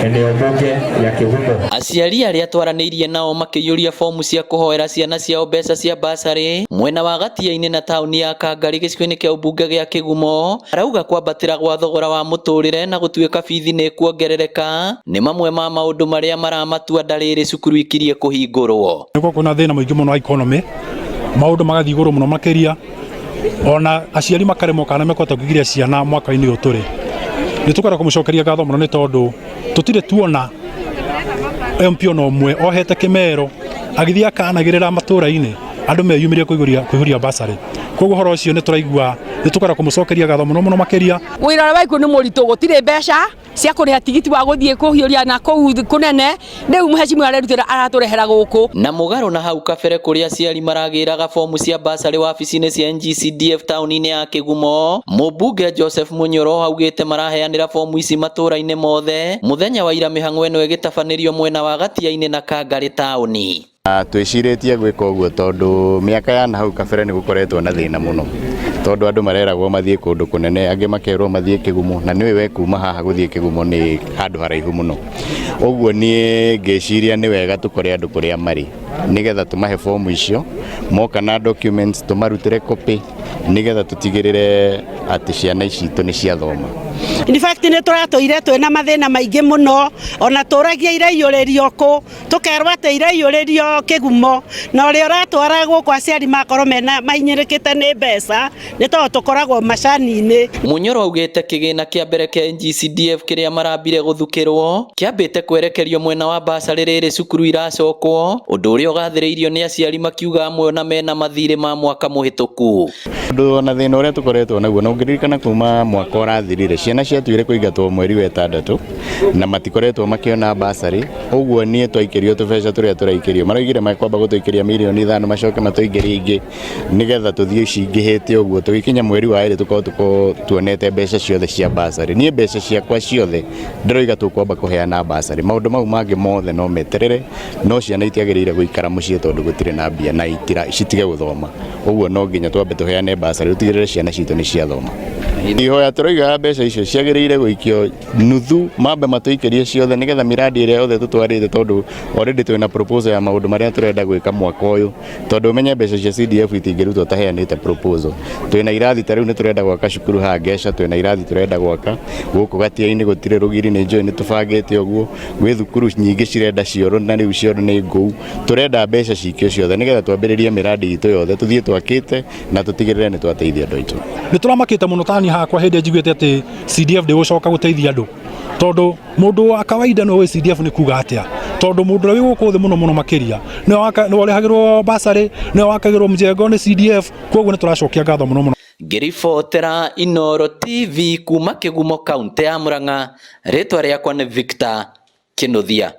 eneo bunge ya Kigumo. Aciari aria twaranirie nao makiyuria fomu cia kuhoera ciana ciao mbeca cia basari mwena wa Gatia-ini na tauni ya Kangari gicigo-ini kia ubunge gia Kigumo arauga kwambatira gwa thogora wa muturire na gutuika bithi ni kuongerereka ni mamwe ma maundu maria maramatua ndariri cukuru ikirie kuhingurwo. Niko kuna thina muingi muno wa economy, maundu magathi iguru muno makiria, ona aciari makaremwo kana mekota kugiria ciana mwaka-ini uyu turi. Nitukara kumucokeria ngatho muno ni tondu tutire tuona MP no mwe ohete kimero agithia kanagirira matura-ini andu meyumirie kuihuria basari. Koguo horo ucio ni turaigua nitukara kumucokeria ngatho muno makiria. Wira wa iku ni muritu gutire mbeca cia kuriha tigiti wa guthie kuhiuria na kuu kunene riu muhecimu arerutira araturehera guku. Na mugaro na hau kabere kuria aciari maragiraga fomu cia basari wabici-ini cia NGCDF tauni-ini ya Kigumo, mubunge Joseph Munyoro augite maraheanira fomu ici matura-ini mothe muthenya wa ira mihang'o eno igitabanĩrio mwena wa Gatia-ini na Kangari tauni. Twiciritie gwika uguo tondu miaka ya hau kabere ni gukoretwo na thina muno tondu andu mareragwo mathie kundu kunene, angi makerwo mathie Kigumo, na niwe we kuma haha guthie Kigumo ni handu haraihu muno. Uguo ni ngeciria ni wega tukore andu kuria mari nigetha tumahe fomu icio moka na documents tumarutire copy nigetha tutigirire ati ciana ici tu ni cia thoma. In fact ni turatoire twina mathina maingi muno, ona turagia iraiyuririo ku tukerwo ati iraiyuririo Kigumo, na uria uratwara guku aciari makorwo mena mainyirikite ni mbeca ni to tukoragwo macani-ini. Munyoro augite kigina kia mbere kia NGCDF kiria marambire guthukirwo kiambite kwerekerio mwena wa basari riri cukuru iracokwo, undu uria ugathiriirio ni aciari makiuga amwe na mena mathire ma mwaka muhituku. Undu na thina uria tukoretwo naguo no ngiririkana kuma mwaka urathirire ciana ciatuire kuingatwo mweri wa 6 na matikoretwo makiona basari. Uguo nie twaikirio tubeca turia turaikirio maraigire makwamba gutwikiria milioni 5 macoke matuingirie ingi nigetha tuthie cingihite. Uguo tugikinya mweri wa 2 tuko tuonete mbeca ciothe cia basari. Nie mbeca ciakwa ciothe ndiroiga tukwamba kuheana basari. Maundu mau mangi mothe no meterere, no ciana itiagirire guikara mucii tondu gutire na mbia na citige guthoma. Uguo no nginya twambe tuheane basari tutigirire ciana citu ni cia thoma. Ihoya turoiga mbeca icio ciagirire guikio nuthu mambe matuikirie ciothe nigetha miradi iria yothe tutwarite tondu already twina proposal ya maundu maria turenda gwika mwaka uyu tondu menye mbeca cia CDF itingirutwo taheanite proposal. Twina irathi tariu ni turenda gwaka cukuru ha Ngesha, twina irathi turenda gwaka guku Gatia-ini gutire rugiri ni njoi ni tubangite uguo gwi thukuru nyingi cirenda cioro na riu cioro ni nguu. Turenda mbeca cikio ciothe nigetha twambiririe miradi itu yothe tuthie twakite na tutigirire ni twateithia andu aitu. Ni turamakite muno tani hakwa hindi njiguite ati CDF ndi gucoka guteithia andu tondu mundu wa kawaida no CDF ni kuga atia tondu mundu wi guku thi muno makiria ni warihagirwo basari ni wakagirwo mjengo ni CDF. Koguo ni turacokia ngatho muno. Ngiribotera Inooro TV kuma Kigumo kaunti ya Murang'a, ritwa riakwa ni Victor Kinuthia.